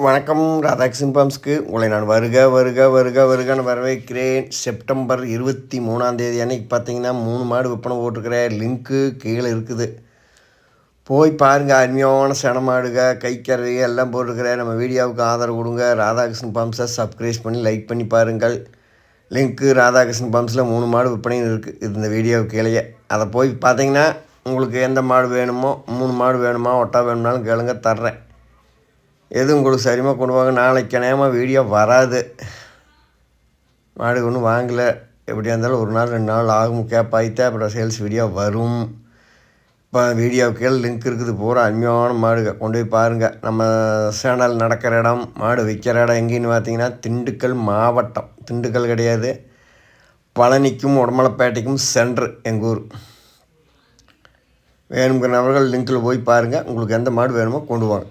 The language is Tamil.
வணக்கம். ராதாகிருஷ்ணன் ஃபார்ம்ஸ்க்கு உங்களை நான் வருகன்னு வரவேற்கிறேன். செப்டம்பர் 23 அன்னைக்கு பார்த்தீங்கன்னா 3 மாடு விற்பனை போட்டிருக்கிறேன். லிங்க்கு கீழே இருக்குது, போய் பாருங்கள். அருமையான சென மாடுக, கைக்கறவை எல்லாம் போட்டிருக்கிறேன். நம்ம வீடியோவுக்கு ஆதரவு கொடுங்க. ராதாகிருஷ்ணன் ஃபார்ம்ஸை சப்ஸ்கிரைப் பண்ணி லைக் பண்ணி பாருங்கள். லிங்க்கு ராதாகிருஷ்ணன் ஃபார்ம்ஸில் 3 மாடு விற்பனையும் இருக்குது. இது இந்த வீடியோவுக்கு கீழே அதை போய் பார்த்தீங்கன்னா உங்களுக்கு எந்த மாடு வேணுமோ, 3 மாடு வேணுமா, ஒட்டா வேணும்னாலும் கேளுங்க, தர்றேன். எது உங்களுக்கு சரிமாக கொண்டு வாங்க. நாளைக்கு நேரமாக வீடியோ வராது. மாடு ஒன்றும் வாங்கலை. எப்படியா இருந்தாலும் 1 நாள் 2 நாள் ஆகும். கேப்பாயிட்டு அப்புறம் சேல்ஸ் வீடியோ வரும். இப்போ வீடியோவுக்கு லிங்க் இருக்குது. பூரா அருமையான மாடுங்க, கொண்டு போய் பாருங்கள். நம்ம சேனல் நடக்கிற இடம், மாடு விற்கிற இடம் எங்கேன்னு பார்த்தீங்கன்னா திண்டுக்கல் மாவட்டம். திண்டுக்கல் கிடையாது, பழனிக்கும் உடமலைப்பேட்டைக்கும் சென்ட்ரு எங்கள் ஊர். வேணுங்கிற நபர்கள் லிங்க்கில் போய் பாருங்கள். உங்களுக்கு எந்த மாடு வேணுமோ கொண்டு வாங்க.